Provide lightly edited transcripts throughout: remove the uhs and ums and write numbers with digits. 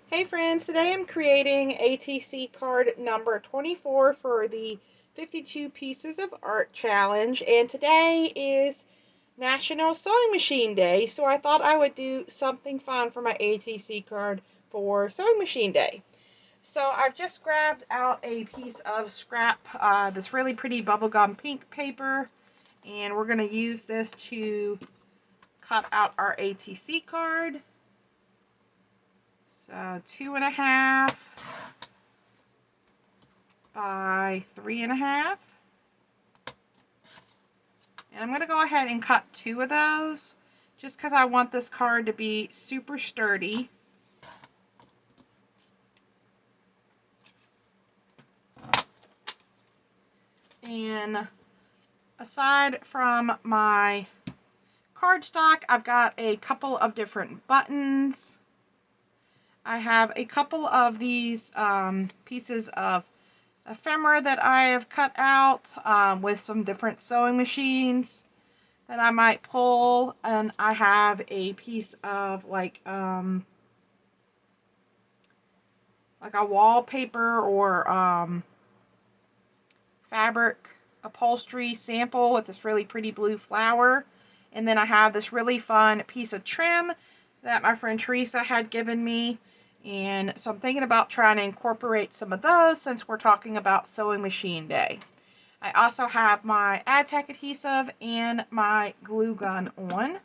Hey friends, today I'm creating ATC card number 24 for the 52 Pieces of Art Challenge, and today is National Sewing Machine Day, so I thought I would do something fun for my ATC card for Sewing Machine Day. So I've just grabbed out a piece of scrap, this really pretty bubblegum pink paper, and we're going to use this to cut out our ATC card. So 2.5 by 3.5. And I'm going to go ahead and cut 2 of those just because I want this card to be super sturdy. And aside from my cardstock, I've got a couple of different buttons. I have a couple of these pieces of ephemera that I have cut out with some different sewing machines that I might pull, and I have a piece of like a wallpaper or fabric upholstery sample with this really pretty blue flower. And then I have this really fun piece of trim that my friend Teresa had given me. And so I'm thinking about trying to incorporate some of those since we're talking about Sewing Machine Day. I also have my AdTech adhesive and my glue gun on.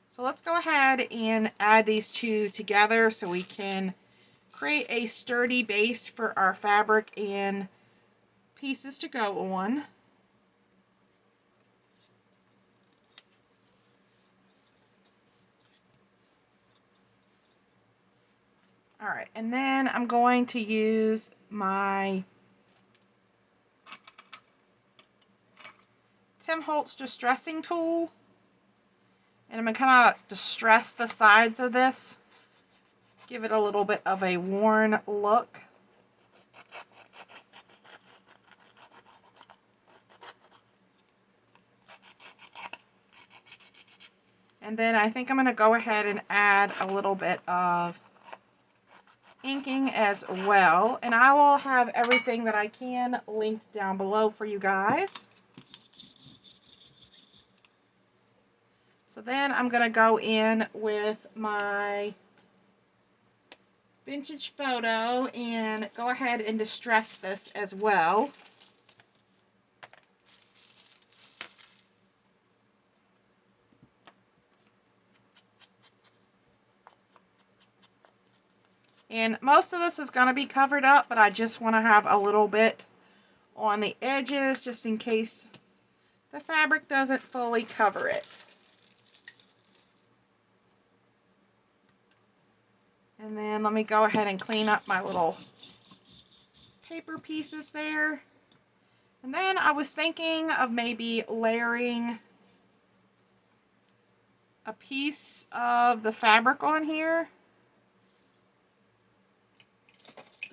So let's go ahead and add these two together so we can create a sturdy base for our fabric and pieces to go on. Alright, and then I'm going to use my Tim Holtz distressing tool, and I'm going to kind of distress the sides of this, give it a little bit of a worn look. And then I think I'm going to go ahead and add a little bit of inking as well, and I will have everything that I can linked down below for you guys. So then I'm going to go in with my vintage photo and go ahead and distress this as well. And most of this is going to be covered up, but I just want to have a little bit on the edges just in case the fabric doesn't fully cover it. And then let me go ahead and clean up my little paper pieces there. And then I was thinking of maybe layering a piece of the fabric on here.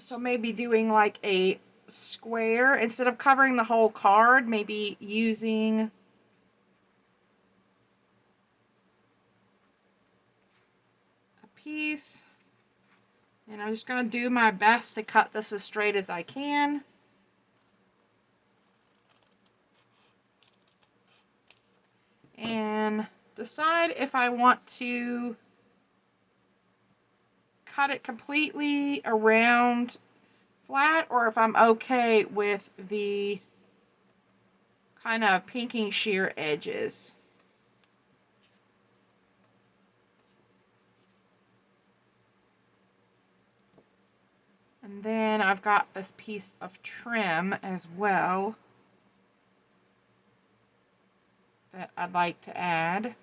So maybe doing like a square instead of covering the whole card, maybe using a piece. And I'm just going to do my best to cut this as straight as I can. And decide if I want to cut it completely around flat or if I'm okay with the kind of pinking sheer edges. And then I've got this piece of trim as well that I'd like to add.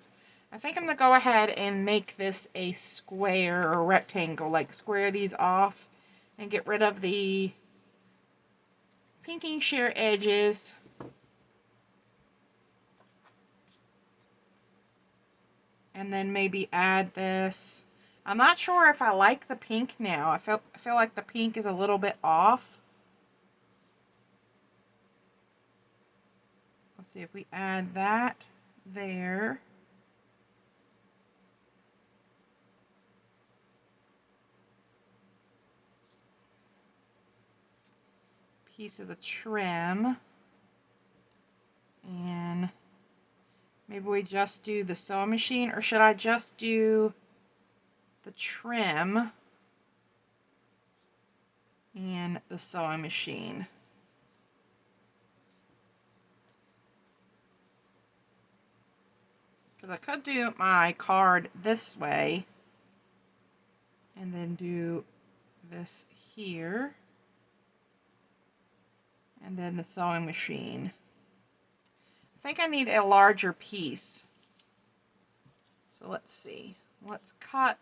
I think I'm going to go ahead and make this a square or rectangle, like square these off and get rid of the pinking sheer edges. And then maybe add this. I'm not sure if I like the pink now. I feel like the pink is a little bit off. Let's see if we add that there. piece of the trim, and maybe we just do the sewing machine, or should I just do the trim and the sewing machine? Because I could do my card this way and then do this here and then the sewing machine. I think I need a larger piece. So let's see. Let's cut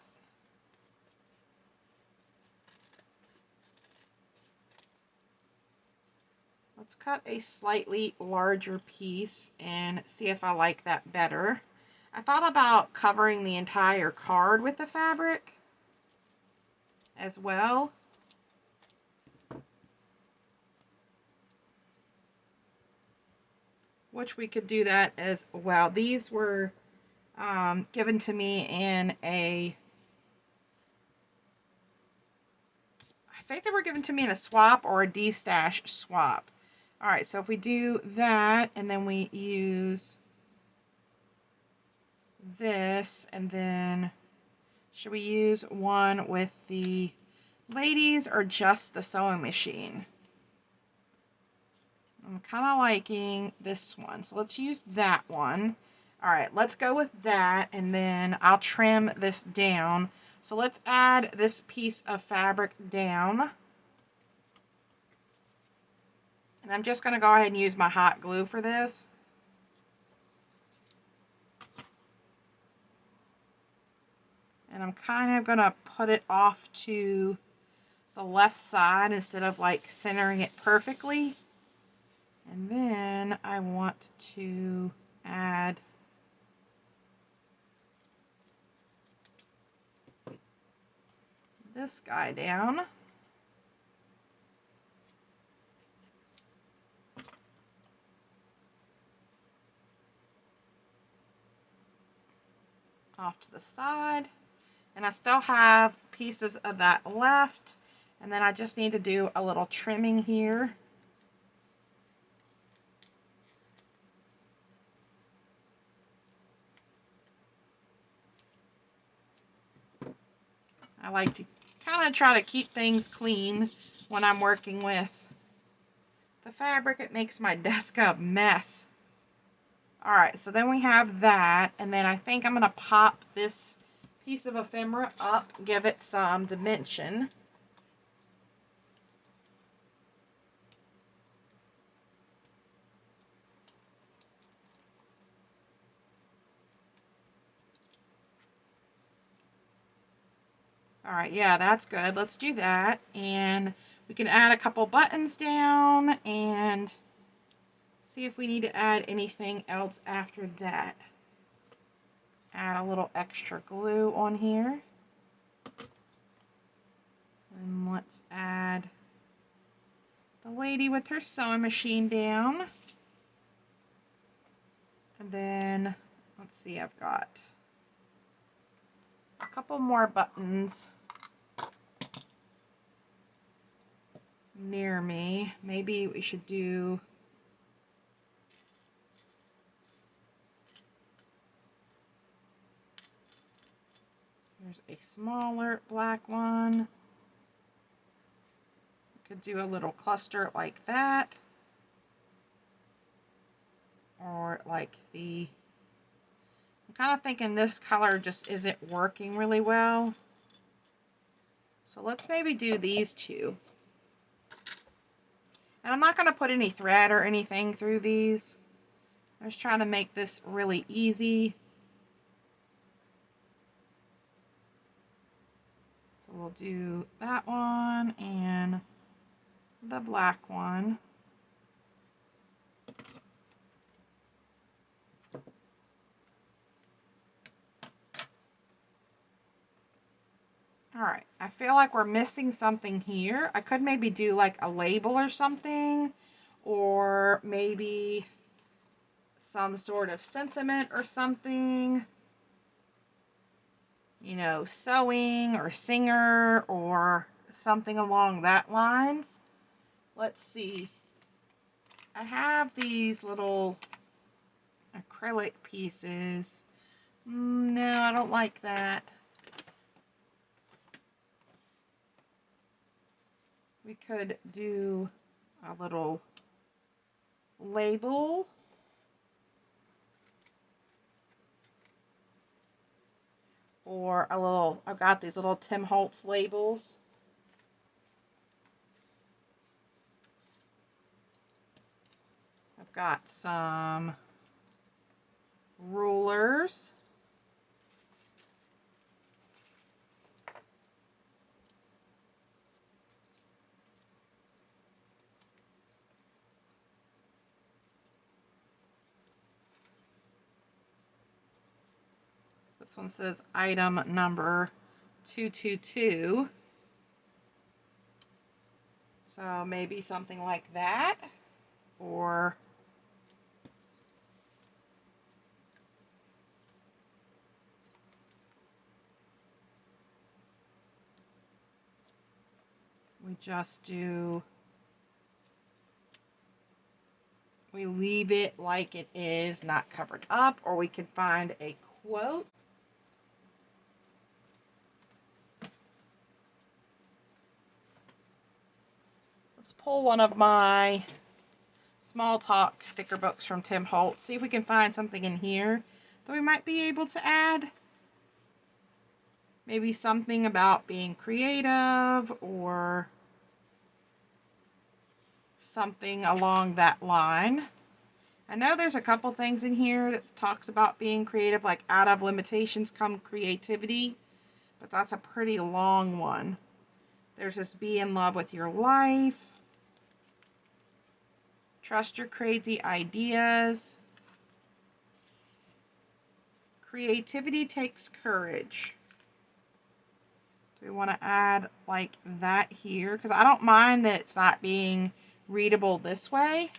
a slightly larger piece and see if I like that better. I thought about covering the entire card with the fabric as well. Which we could do that as well. These were given to me in a, I think they were given to me in a swap or a D-stash swap. All right, so if we do that and then we use this, and then should we use one with the ladies or just the sewing machine? I'm kind of liking this one, so let's use that one. All right, let's go with that, and then I'll trim this down. So let's add this piece of fabric down. And I'm just going to go ahead and use my hot glue for this. And I'm kind of going to put it off to the left side instead of like centering it perfectly. And then I want to add this guy down. Off to the side. And I still have pieces of that left. And then I just need to do a little trimming here. I like to kind of try to keep things clean when I'm working with the fabric. It makes my desk a mess. Alright, so then we have that, and then I think I'm going to pop this piece of ephemera up, give it some dimension. Alright, yeah, that's good. Let's do that. And we can add a couple buttons down and see if we need to add anything else after that. Add a little extra glue on here. And let's add the lady with her sewing machine down. And then, let's see, I've got a couple more buttons near me. Maybe we should do here's a smaller black one. We could do a little cluster like that. Or like the, I'm kind of thinking this color just isn't working really well. So let's maybe do these two. And I'm not going to put any thread or anything through these. I'm just trying to make this really easy. So we'll do that one and the black one. Alright, I feel like we're missing something here. I could maybe do like a label or something, or maybe some sort of sentiment or something. You know, sewing or singer or something along that lines. let's see. I have these little acrylic pieces. No, I don't like that. We could do a little label. Or a little, I've got these little Tim Holtz labels. I've got some rulers. This one says item number 222. So maybe something like that. Or we just do, we leave it like it is, not covered up, or we could find a quote. Let's pull one of my small talk sticker books from Tim Holtz, see if we can find something in here that we might be able to add. Maybe something about being creative or something along that line. I know there's a couple things in here that talks about being creative, like out of limitations come creativity, but that's a pretty long one. There's this be in love with your life, trust your crazy ideas, creativity takes courage. Do we want to add like that here? Because I don't mind that it's not being readable this way.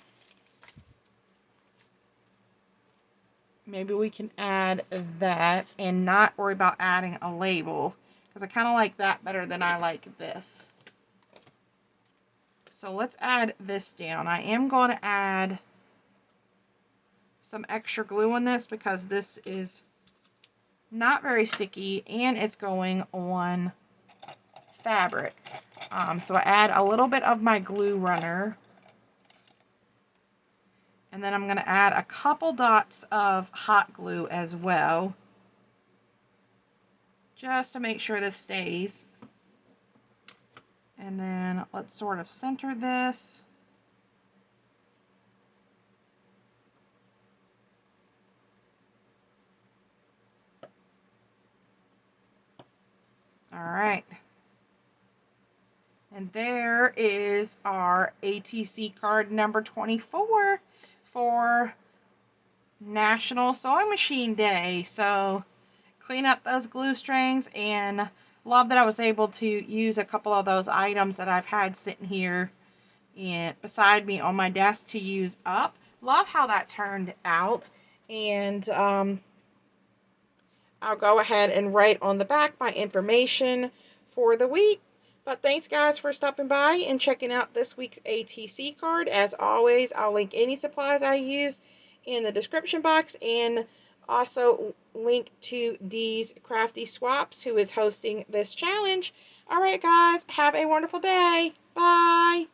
Maybe we can add that and not worry about adding a label, because I kind of like that better than I like this. So let's add this down. I am going to add some extra glue on this because this is not very sticky and it's going on fabric. So I add a little bit of my glue runner. And then I'm going to add a couple dots of hot glue as well, just to make sure this stays. And then let's sort of center this. All right. And there is our ATC card number 24 for National Sewing Machine Day. So clean up those glue strings, and love that I was able to use a couple of those items that I've had sitting here and beside me on my desk to use up. Love how that turned out. And I'll go ahead and write on the back my information for the week. But thanks guys for stopping by and checking out this week's ATC card. As always, I'll link any supplies I used in the description box, and also link to Dee's Crafty Swaps, who is hosting this challenge. Alright guys, have a wonderful day. Bye!